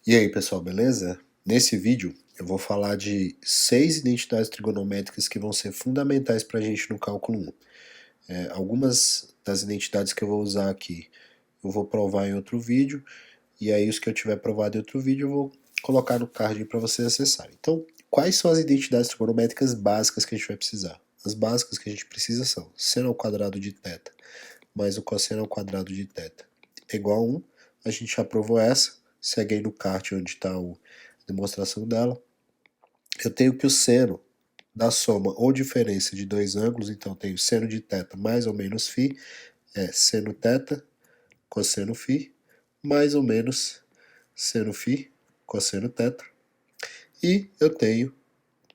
E aí, pessoal, beleza? Nesse vídeo eu vou falar de 6 identidades trigonométricas que vão ser fundamentais para a gente no cálculo 1. Algumas das identidades que eu vou usar aqui eu vou provar em outro vídeo, e aí os que eu tiver provado em outro vídeo eu vou colocar no card para vocês acessarem. Então, quais são as identidades trigonométricas básicas que a gente vai precisar? As básicas que a gente precisa são seno ao quadrado de θ mais o cosseno ao quadrado de θ é igual a 1. A gente já provou essa, segue aí no card onde está a demonstração dela. Eu tenho que o seno da soma ou diferença de dois ângulos, então eu tenho seno de θ mais ou menos φ, é seno θ, cosseno φ, mais ou menos seno φ, cosseno θ. E eu tenho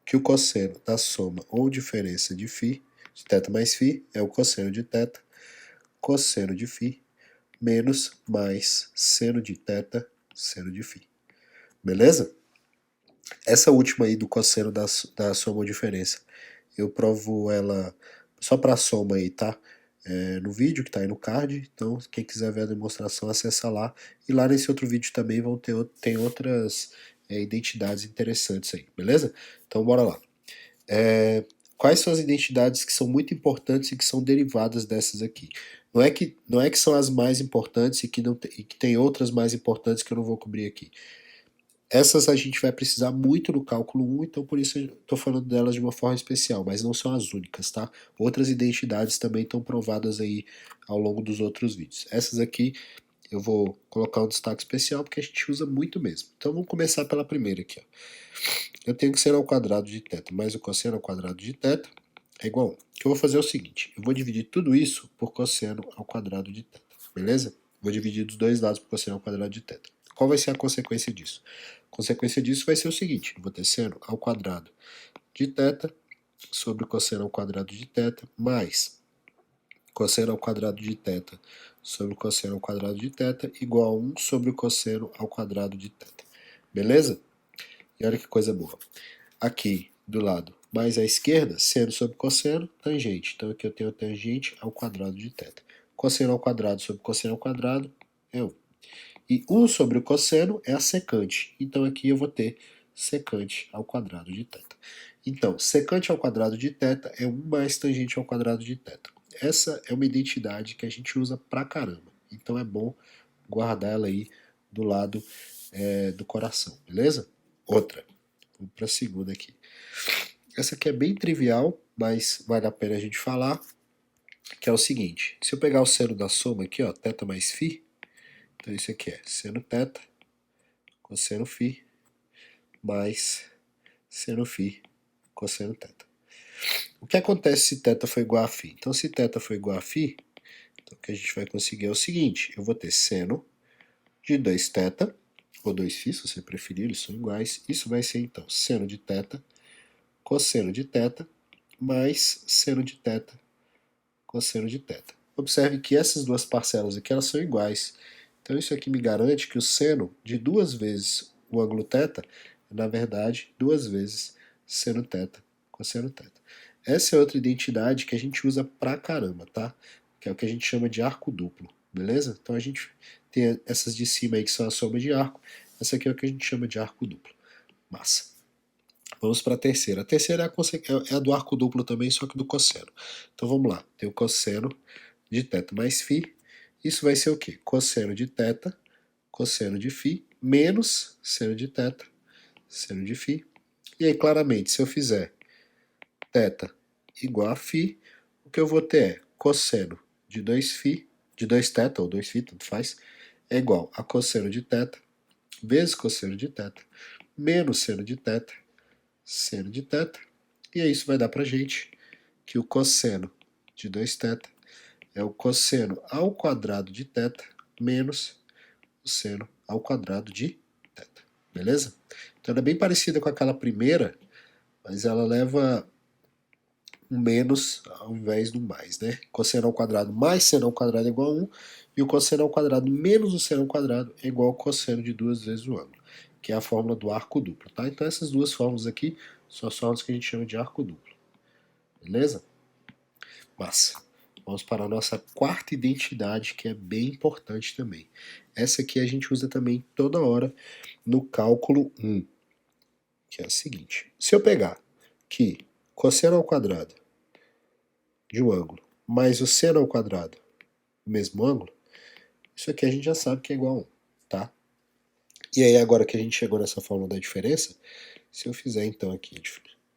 que o cosseno da soma ou diferença de φ, de θ mais φ, é o cosseno de θ, cosseno de φ, menos mais seno de θ, seno de φ. Beleza? Essa última aí do cosseno da soma ou diferença, eu provo ela só para soma aí, tá? No vídeo que tá aí no card, então quem quiser ver a demonstração, acessa lá. E lá nesse outro vídeo também tem outras identidades interessantes aí, beleza? Então bora lá. Quais são as identidades que são muito importantes e que são derivadas dessas aqui? Não é que são as mais importantes e que tem outras mais importantes que eu não vou cobrir aqui. Essas a gente vai precisar muito no cálculo 1, então por isso eu estou falando delas de uma forma especial, mas não são as únicas, tá? Outras identidades também estão provadas aí ao longo dos outros vídeos. Essas aqui eu vou colocar um destaque especial porque a gente usa muito mesmo. Então vamos começar pela primeira aqui, ó. Eu tenho que seno ao quadrado de θ mais o cosseno ao quadrado de θ é igual a 1. O que eu vou fazer é o seguinte, eu vou dividir tudo isso por cosseno ao quadrado de θ, beleza? Vou dividir dos dois lados por cosseno ao quadrado de θ. Qual vai ser a consequência disso? A consequência disso vai ser o seguinte, eu vou ter seno ao quadrado de θ sobre cosseno ao quadrado de θ mais cosseno ao quadrado de θ sobre cosseno ao quadrado de θ igual a 1 sobre o cosseno ao quadrado de θ. Beleza? E olha que coisa boa. Aqui do lado mais à esquerda, seno sobre cosseno, tangente. Então aqui eu tenho a tangente ao quadrado de θ. Cosseno ao quadrado sobre cosseno ao quadrado é 1. E 1 sobre o cosseno é a secante. Então aqui eu vou ter secante ao quadrado de θ. Então, secante ao quadrado de θ é 1 mais tangente ao quadrado de θ. Essa é uma identidade que a gente usa pra caramba. Então é bom guardar ela aí do lado do coração, beleza? Outra. Vamos para a segunda aqui. Essa aqui é bem trivial, mas vale a pena a gente falar, que é o seguinte. Se eu pegar o seno da soma aqui, ó, θ mais φ, então isso aqui é seno θ, cosseno φ, mais seno φ, cosseno θ. O que acontece se θ for igual a φ? Então, se θ for igual a φ, então, o que a gente vai conseguir é o seguinte, eu vou ter seno de 2θ, ou 2φ, se você preferir, eles são iguais. Isso vai ser, então, seno de θ, cosseno de θ, mais seno de θ, cosseno de θ. Observe que essas duas parcelas aqui, elas são iguais. Então, isso aqui me garante que o seno de duas vezes o ângulo θ é, na verdade, duas vezes seno θ, cosseno θ. Essa é outra identidade que a gente usa pra caramba, tá? Que é o que a gente chama de arco duplo, beleza? Então a gente tem essas de cima aí que são a soma de arco, essa aqui é o que a gente chama de arco duplo. Massa. Vamos para a terceira. A terceira é a do arco duplo também, só que do cosseno. Então vamos lá. Tem o cosseno de θ mais φ. Isso vai ser o quê? Cosseno de θ, cosseno de φ, menos seno de θ, seno de φ. E aí, claramente, se eu fizer θ igual a φ, o que eu vou ter é cosseno de 2φ, de 2θ ou 2φ, tanto faz, é igual a cosseno de θ vezes cosseno de θ, menos seno de θ, seno de θ, e aí isso vai dar pra gente que o cosseno de 2θ é o cosseno ao quadrado de θ menos o seno ao quadrado de θ, beleza? Então ela é bem parecida com aquela primeira, mas ela leva um menos ao invés do mais, né? Cosseno ao quadrado mais seno ao quadrado é igual a 1, e o cosseno ao quadrado menos o seno ao quadrado é igual ao cosseno de duas vezes o ângulo, que é a fórmula do arco duplo, tá? Então essas duas fórmulas aqui são as fórmulas que a gente chama de arco duplo, beleza? Massa. Vamos para a nossa quarta identidade, que é bem importante também. Essa aqui a gente usa também toda hora no cálculo 1, que é a seguinte. Se eu pegar que cosseno ao quadrado de um ângulo mais o seno ao quadrado do mesmo ângulo, isso aqui a gente já sabe que é igual a 1, tá? E aí agora que a gente chegou nessa fórmula da diferença, se eu fizer então aqui,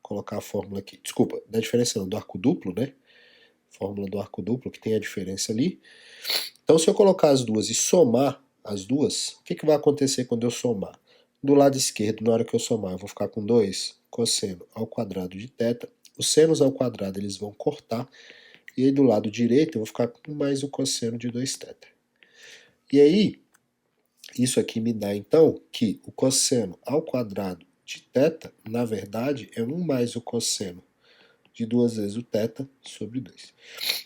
colocar a fórmula aqui, desculpa, da diferença não, do arco duplo, né? Fórmula do arco duplo, que tem a diferença ali. Então se eu colocar as duas e somar as duas, o que vai acontecer quando eu somar? Do lado esquerdo, na hora que eu somar, eu vou ficar com 2 cosseno ao quadrado de θ. Os senos ao quadrado eles vão cortar. E aí do lado direito eu vou ficar com mais o cosseno de 2θ. E aí, isso aqui me dá então que o cosseno ao quadrado de θ, na verdade, é 1 mais o cosseno de 2 vezes o θ sobre 2.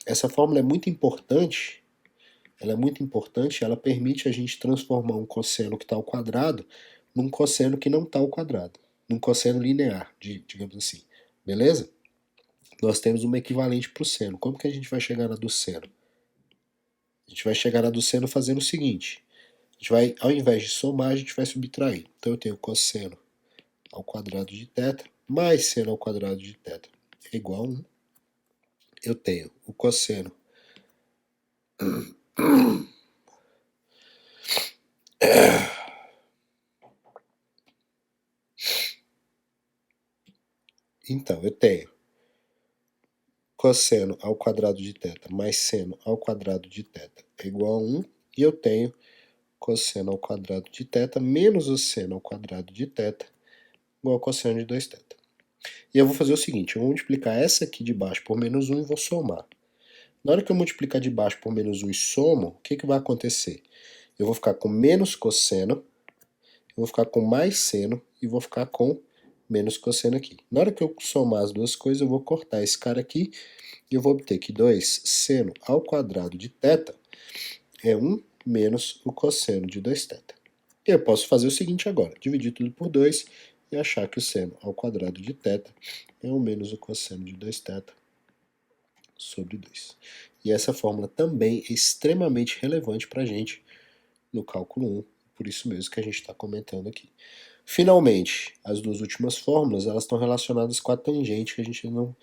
Essa fórmula é muito importante, ela permite a gente transformar um cosseno que está ao quadrado num cosseno que não está ao quadrado, num cosseno linear, digamos assim, beleza? Nós temos uma equivalente para o seno. Como que a gente vai chegar na do seno? A gente vai chegar na do seno fazendo o seguinte, a gente vai, ao invés de somar, a gente vai subtrair. Então eu tenho cosseno ao quadrado de θ mais seno ao quadrado de θ é igual a 1. Eu tenho o cosseno então eu tenho cosseno ao quadrado de θ mais seno ao quadrado de θ é igual a 1. E eu tenho cosseno ao quadrado de θ menos o seno ao quadrado de θ igual a cosseno de 2θ. E eu vou fazer o seguinte, eu vou multiplicar essa aqui de baixo por menos 1 e vou somar. Na hora que eu multiplicar de baixo por menos 1 e somo, o que vai acontecer? Eu vou ficar com menos cosseno, eu vou ficar com mais seno e vou ficar com menos cosseno aqui. Na hora que eu somar as duas coisas, eu vou cortar esse cara aqui e eu vou obter que 2 seno ao quadrado de θ é 1 menos o cosseno de 2θ. E eu posso fazer o seguinte agora, dividir tudo por 2 e achar que o seno ao quadrado de θ é 1 menos o cosseno de 2θ sobre 2. E essa fórmula também é extremamente relevante para a gente no cálculo 1, por isso mesmo que a gente está comentando aqui. Finalmente, as duas últimas fórmulas elas estão relacionadas com a tangente, que a gente não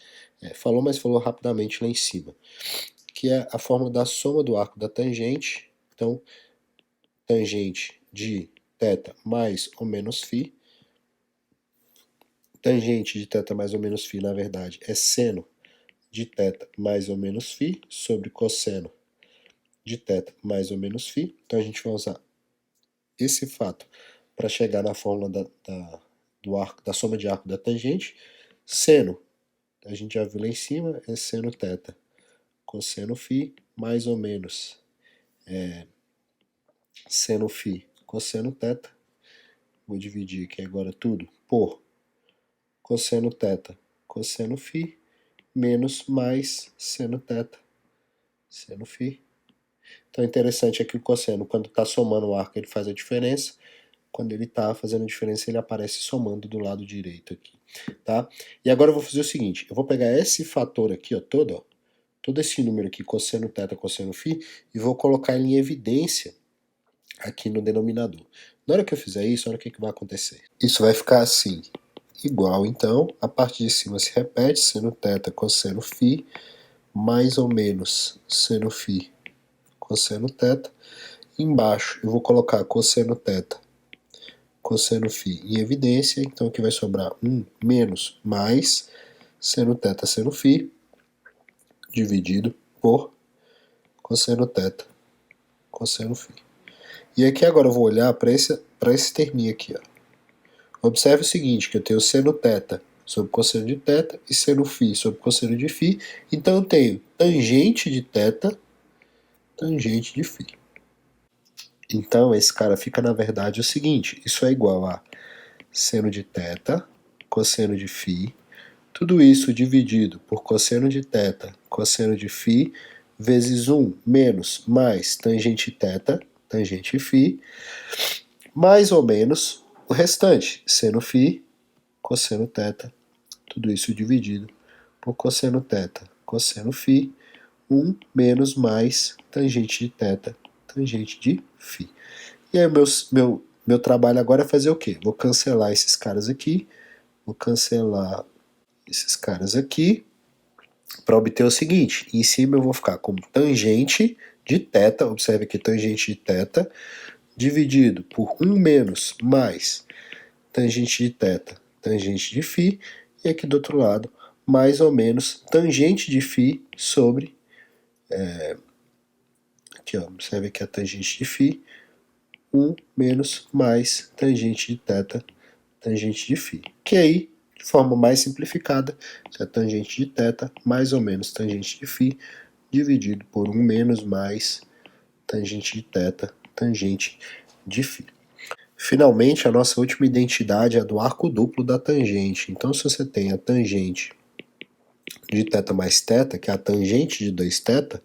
falou, mas falou rapidamente lá em cima, que é a fórmula da soma do arco da tangente. Então, tangente de θ mais ou menos φ. Tangente de θ mais ou menos φ, na verdade, é seno de θ mais ou menos φ sobre cosseno de θ mais ou menos φ. Então a gente vai usar esse fato para chegar na fórmula do arco, da soma de arco da tangente. Seno, a gente já viu lá em cima, é seno θ cosseno φ mais ou menos seno φ cosseno θ. Vou dividir aqui agora tudo por cosseno θ cosseno φ menos mais seno θ seno φ. Então é interessante é que o cosseno, quando está somando o arco, ele faz a diferença. Quando ele está fazendo a diferença, ele aparece somando do lado direito aqui, tá? E agora eu vou fazer o seguinte, eu vou pegar esse fator aqui, ó, todo esse número aqui, cosseno θ, cosseno φ, e vou colocar ele em evidência aqui no denominador. Na hora que eu fizer isso, olha o que vai acontecer. Isso vai ficar assim, igual, então, a parte de cima se repete, seno θ, cosseno φ, mais ou menos seno φ, cosseno θ. Embaixo eu vou colocar cosseno θ, cosseno φ em evidência, então aqui vai sobrar 1 menos mais seno θ, seno φ, dividido por cosseno θ, cosseno φ. E aqui agora eu vou olhar para esse terminho aqui, ó. Observe o seguinte, que eu tenho seno θ sobre cosseno de θ e seno φ sobre cosseno de φ, então eu tenho tangente de θ, tangente de φ. Então esse cara fica na verdade o seguinte, isso é igual a seno de θ, cosseno de φ, tudo isso dividido por cosseno de θ, cosseno de φ, vezes 1 menos mais tangente θ, tangente φ, mais ou menos o restante, seno φ, cosseno θ, tudo isso dividido por cosseno θ, cosseno φ, 1 menos mais tangente de θ, tangente de φ. E aí meu trabalho agora é fazer o quê? Vou cancelar esses caras aqui, vou cancelar esses caras aqui, para obter o seguinte, em cima eu vou ficar com tangente de θ, observe aqui, tangente de θ, dividido por 1 menos mais tangente de θ, tangente de φ, e aqui do outro lado, mais ou menos tangente de φ sobre, aqui ó, observe aqui a tangente de φ, 1 menos mais tangente de θ, tangente de φ. Que aí, de forma mais simplificada, isso é tangente de θ mais ou menos tangente de φ, dividido por 1 menos mais tangente de θ, tangente de φ. Finalmente, a nossa última identidade é a do arco duplo da tangente. Então, se você tem a tangente de θ mais θ, que é a tangente de 2θ,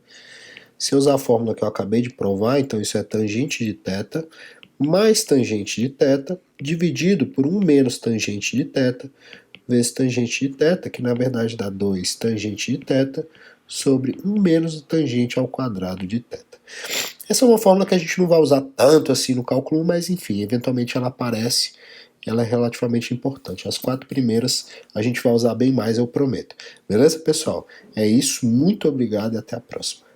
se eu usar a fórmula que eu acabei de provar, então isso é tangente de θ mais tangente de θ, dividido por 1 menos tangente de θ, vezes tangente de θ, que na verdade dá 2 tangente de θ, sobre 1 menos o tangente ao quadrado de θ. Essa é uma fórmula que a gente não vai usar tanto assim no cálculo 1, mas enfim, eventualmente ela aparece, ela é relativamente importante. As 4 primeiras a gente vai usar bem mais, eu prometo. Beleza, pessoal? É isso, muito obrigado e até a próxima.